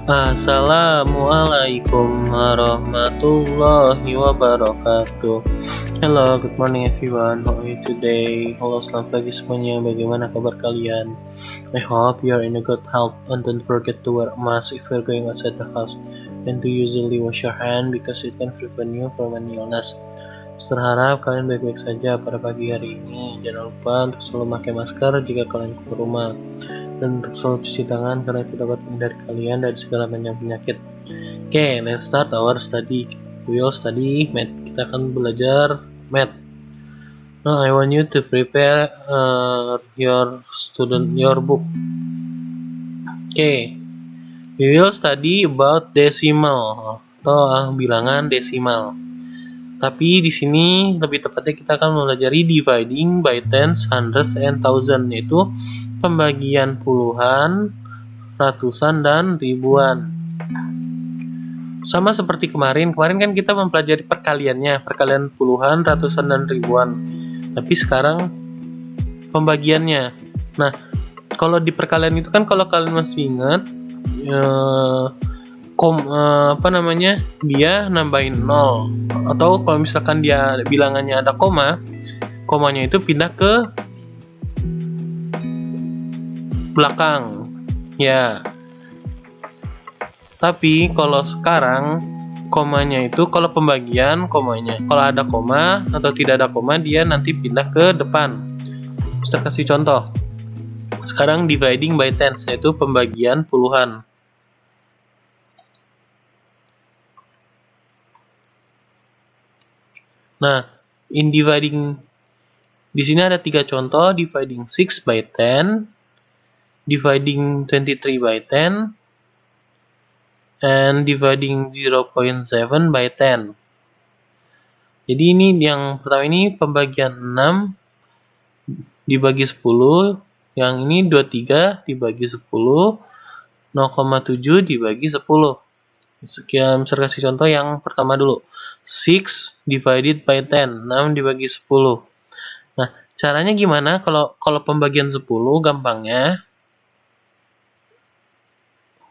Assalamualaikum warahmatullahi wabarakatuh. Hello, good morning everyone. How are you today? Halo, selamat pagi semuanya. Bagaimana kabar kalian? I hope you are in a good health and don't forget to wear a mask if you're going outside the house and to usually wash your hand because it can prevent you from any illness. Berharap kalian baik-baik saja pada pagi hari ini. Jangan lupa untuk selalu pakai masker jika kalian keluar rumah. Dan untuk selalu cuci tangan karena itu dapat menghindari kalian dari segala macam penyakit. Okay, let's start our study. We will study math. Kita akan belajar math. Now I want you to prepare your book. Okay, we will study about decimal atau bilangan desimal. Tapi di sini lebih tepatnya kita akan mempelajari dividing by tens, hundreds, and thousand, yaitu pembagian puluhan, ratusan, dan ribuan. Sama seperti kemarin kan kita mempelajari perkaliannya, perkalian puluhan, ratusan, dan ribuan. Tapi sekarang pembagiannya. Nah, kalau di perkalian itu kan kalau kalian masih ingat, dia nambahin 0, atau kalau misalkan dia bilangannya ada komanya itu pindah ke belakang ya. Tapi kalau sekarang komanya itu kalau pembagian komanya, kalau ada koma atau tidak ada koma dia nanti pindah ke depan. Bisa kasih contoh. Sekarang dividing by tens, yaitu pembagian puluhan. Nah, in dividing di sini ada 3 contoh: dividing 6 by 10, dividing 23 by 10, and dividing 0.7 by 10. Jadi ini yang pertama ini pembagian 6 dibagi 10, yang ini 23 dibagi 10, 0,7 dibagi 10. Sekian, bisa kasih contoh yang pertama dulu. 6 divided by 10, 6 dibagi 10. Nah, caranya gimana? Kalau pembagian 10 gampangnya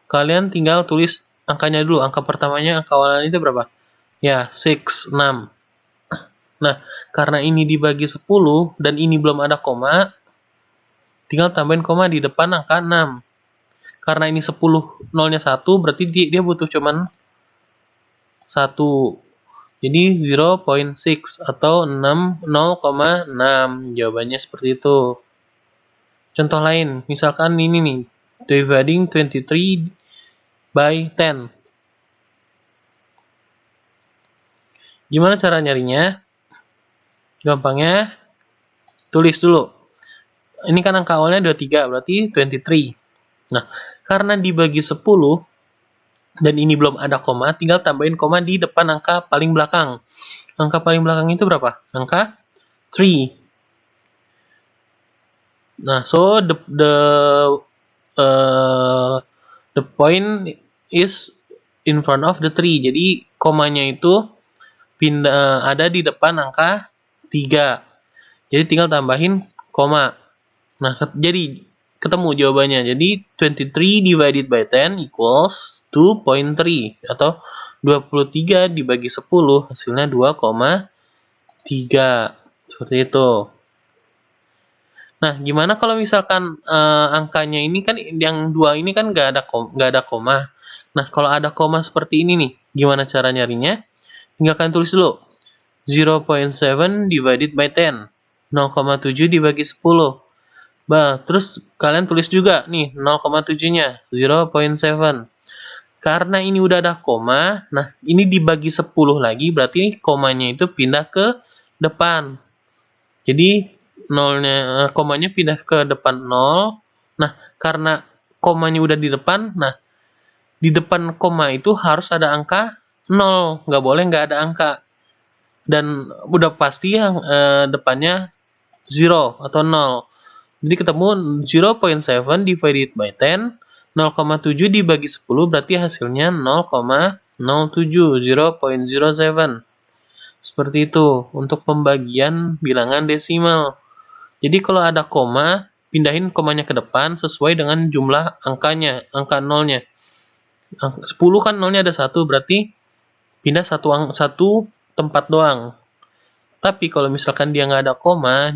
kalian tinggal tulis angkanya dulu. Angka pertamanya, angka awalnya itu berapa? Ya, 6, 6. Nah, karena ini dibagi 10 dan ini belum ada koma, tinggal tambahin koma di depan angka 6. Karena ini 10, nolnya 1, berarti dia butuh cuman 1. Jadi 0.6 atau 0,6. Jawabannya seperti itu. Contoh lain, misalkan ini nih, dividing 23 by 10. Gimana cara nyarinya? Gampangnya, tulis dulu. Ini kan angka awalnya 23, berarti 23. Nah, karena dibagi 10, dan ini belum ada koma, tinggal tambahin koma di depan angka paling belakang. Angka paling belakang itu berapa? Angka 3. Nah, so the point is in front of the 3. Jadi komanya itu ada di depan angka 3. Jadi tinggal tambahin koma. Nah, jadi ketemu jawabannya. Jadi 23 divided by 10 equals 2.3, atau 23 dibagi 10 hasilnya 2,3. Seperti itu. Nah, gimana kalau misalkan angkanya ini kan yang 2 ini kan nggak ada koma. Nah, kalau ada koma seperti ini nih, gimana cara nyarinya? Tinggal kalian tulis dulu. 0.7 divided by 10. 0,7 dibagi 10. Terus kalian tulis juga nih 0,7-nya, 0.7. Karena ini udah ada koma, nah ini dibagi 10 lagi, berarti komanya itu pindah ke depan. Jadi komanya pindah ke depan 0. Nah, karena komanya udah di depan, nah di depan koma itu harus ada angka 0, nggak boleh nggak ada angka. Dan udah pasti yang depannya 0 atau 0. Jadi ketemu 0.7 divided by 10, 0,7 dibagi 10 berarti hasilnya 0,07, 0.07. Seperti itu untuk pembagian bilangan desimal. Jadi kalau ada koma, pindahin komanya ke depan sesuai dengan jumlah angkanya, angka nolnya. 10 kan nolnya ada 1, berarti pindah satu tempat doang. Tapi kalau misalkan dia nggak ada koma,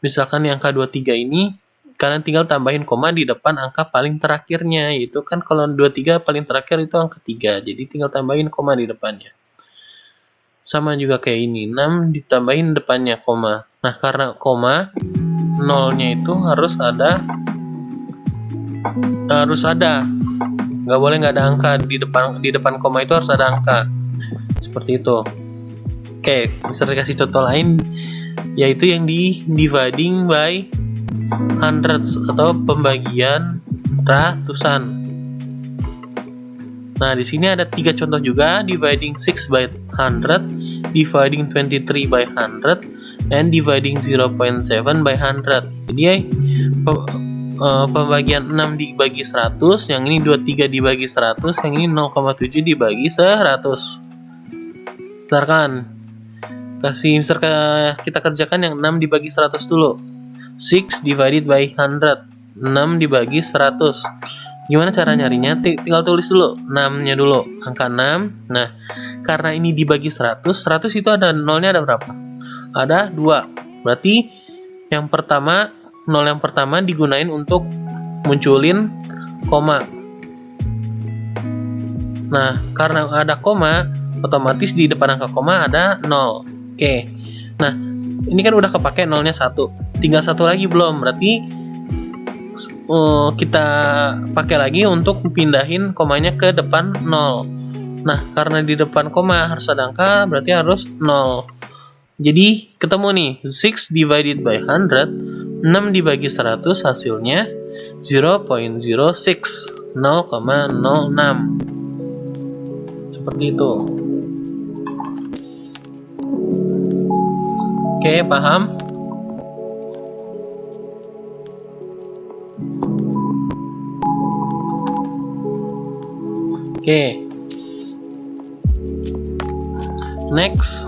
misalkan yang angka 23 ini, kalian tinggal tambahin koma di depan angka paling terakhirnya. Itu kan kalau 23 paling terakhir itu angka 3, jadi tinggal tambahin koma di depannya. Sama juga kayak ini, 6 ditambahin depannya koma. Nah, karena koma, nolnya itu harus ada. Nggak boleh nggak ada angka di depan koma, itu harus ada angka. Seperti itu. Oke, bisa dikasih contoh lain, yaitu yang di dividing by hundreds atau pembagian ratusan. Nah, di sini ada 3 contoh juga, dividing 6 by 100, dividing 23 by 100, and dividing 0.7 by 100. Jadi pembagian 6 dibagi 100, yang ini 23 dibagi 100, yang ini 0,7 dibagi 100. Misalkan kita kerjakan yang 6 dibagi 100 dulu. 6 divided by 100, 6 dibagi 100. Gimana cara nyarinya? Tinggal tulis dulu 6-nya dulu, angka 6. Nah, karena ini dibagi 100 itu ada nolnya ada berapa? Ada 2. Berarti yang pertama, nol yang pertama digunain untuk munculin koma. Nah, karena ada koma, otomatis di depan angka koma ada 0. Oke. Nah, ini kan udah kepake nolnya 1. Tinggal 1 lagi belum, berarti kita pakai lagi untuk pindahin komanya ke depan 0. Nah, karena di depan koma harus ada angka, berarti harus 0. Jadi ketemu nih, 6 divided by 100, 6 dibagi 100 hasilnya 0.06, 0,06. Seperti itu. Oke, paham? Oke. Next.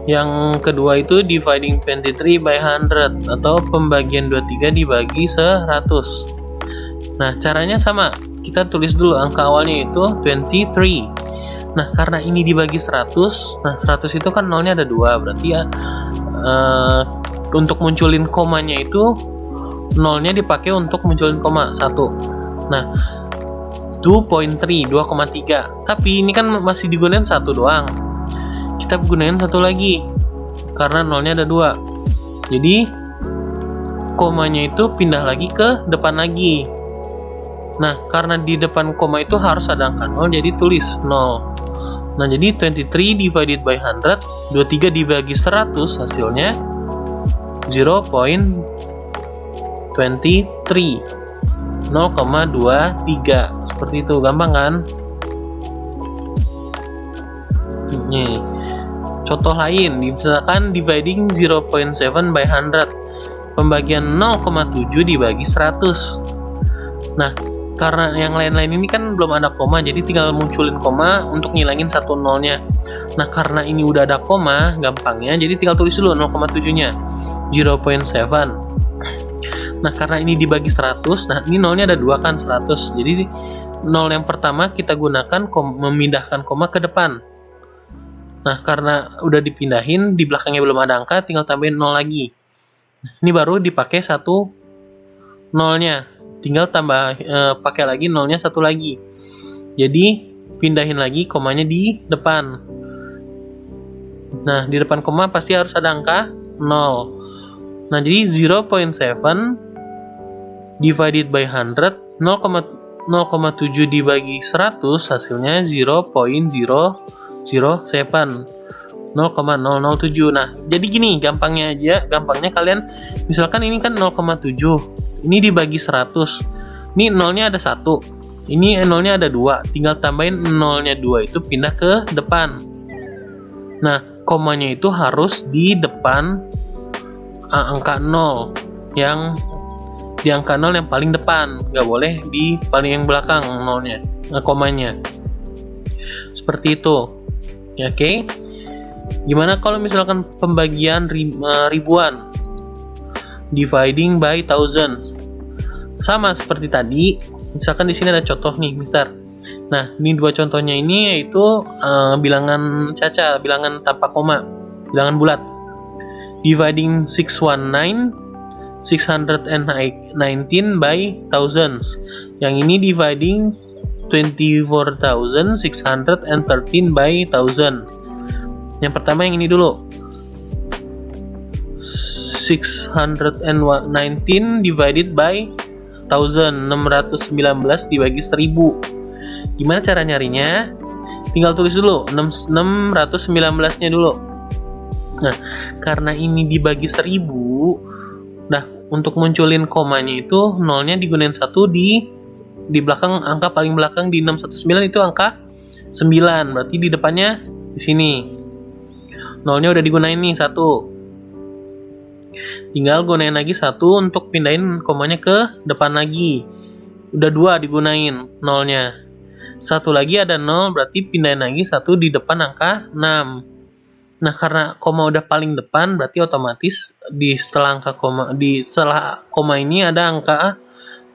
Yang kedua itu dividing 23 by 100 atau pembagian 23 dibagi 100. Nah, caranya sama. Kita tulis dulu angka awalnya itu 23. Nah, karena ini dibagi 100, nah 100 itu kan nolnya ada 2, berarti ya untuk munculin komanya itu nolnya dipakai untuk munculin koma 1. Nah, 2.3, 2,3. Tapi ini kan masih digunakan 1 doang. Kita gunain 1 lagi karena nolnya ada 2. Jadi komanya itu pindah lagi ke depan lagi. Nah, karena di depan koma itu harus ada angka 0, jadi tulis 0. Nah, jadi 23 divided by 100, 23 dibagi 100 hasilnya 0.23, 0,23. Seperti itu, gampang kan? Nih, contoh lain, misalkan dividing 0.7 by 100, pembagian 0,7 dibagi 100. Nah, karena yang lain-lain ini kan belum ada koma, jadi tinggal munculin koma untuk ngilangin 1 nolnya. Nah, karena ini udah ada koma, gampangnya, jadi tinggal tulis dulu 0,7-nya, 0.7. Nah, karena ini dibagi 100, nah ini nolnya ada 2 kan, 100. Jadi, nol yang pertama kita gunakan memindahkan koma ke depan. Nah, karena udah dipindahin, di belakangnya belum ada angka, tinggal tambahin 0 lagi. Ini baru dipakai 1 nolnya. Tinggal pakai lagi nolnya 1 lagi. Jadi, pindahin lagi komanya di depan. Nah, di depan koma pasti harus ada angka 0. Nah, jadi 0.7 divided by 100, 0,7 dibagi 100 hasilnya 0.007. Nah, jadi gini, gampangnya kalian misalkan ini kan 0,7, ini dibagi 100, ini nolnya ada 1, ini nolnya ada 2, tinggal tambahin nolnya 2 itu pindah ke depan. Nah, komanya itu harus di depan angka 0, yang di angka 0 yang paling depan, nggak boleh di paling yang belakang nolnya, komanya. Seperti itu. Oke. Gimana kalau misalkan pembagian ribuan, dividing by thousands? Sama seperti tadi. Misalkan di sini ada contoh nih, misal Nah, ini dua contohnya ini yaitu bilangan caca, bilangan tanpa koma, bilangan bulat. Dividing 619 by thousands. Yang ini dividing 24,613 by 1000. Yang pertama yang ini dulu. 619 divided by 1000, 619 dibagi 1000. Gimana cara nyarinya? Tinggal tulis dulu 619-nya dulu. Nah, karena ini dibagi 1000, nah untuk munculin komanya itu nolnya digunain 1 di belakang angka paling belakang di 619 itu angka 9. Berarti di depannya di sini. Nolnya udah digunain nih 1. Tinggal gunain lagi 1 untuk pindahin komanya ke depan lagi. Udah 2 digunain nolnya. 1 lagi ada 0, berarti pindahin lagi 1 di depan angka 6. Nah, karena koma udah paling depan, berarti otomatis di setelah koma ini ada angka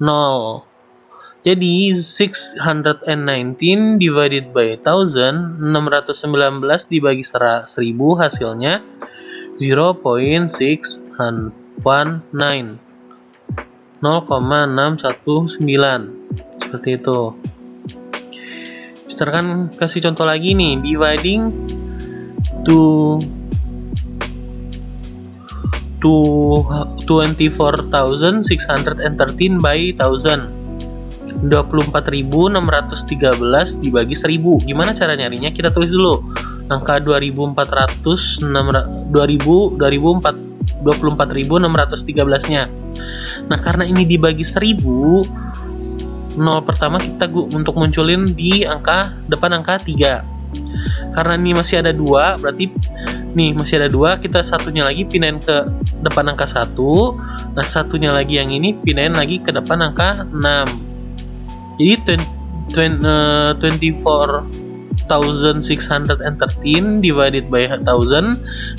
0. Jadi 619 divided by 1000, 619 dibagi 1000 hasilnya 0.619, 0,619. Seperti itu. Misalkan kasih contoh lagi nih, dividing to 24,613 by 1000, 24.613 dibagi 1000. Gimana cara nyarinya? Kita tulis dulu angka 24.613-nya. Nah, karena ini dibagi 1000, 0 pertama kita untuk munculin di depan angka 3. Karena ini masih ada 2, berarti nih masih ada 2, kita satunya lagi pindahin ke depan angka 1. Nah, satunya lagi yang ini pindahin lagi ke depan angka 6. Jadi 24,613 divided by 1000,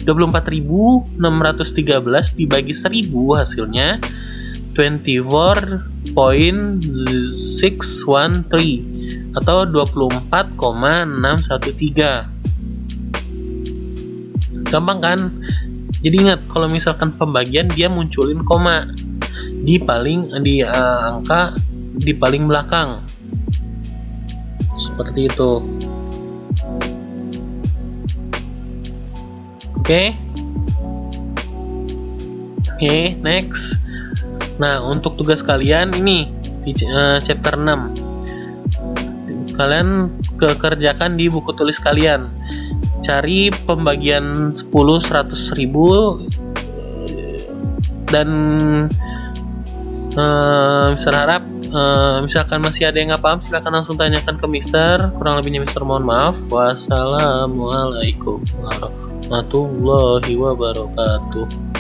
24.613 dibagi 1000 hasilnya 24.613 atau 24,613. Gampang kan? Jadi ingat, kalau misalkan pembagian dia munculin koma di angka di paling belakang. Seperti itu. Oke, next. Nah, untuk tugas kalian ini di chapter 6. Kalian kerjakan di buku tulis kalian. Cari pembagian 10, 100.000 dan misalkan masih ada yang nggak paham, silakan langsung tanyakan ke Mister. Kurang lebihnya Mister mohon maaf. Wassalamualaikum warahmatullahi wabarakatuh.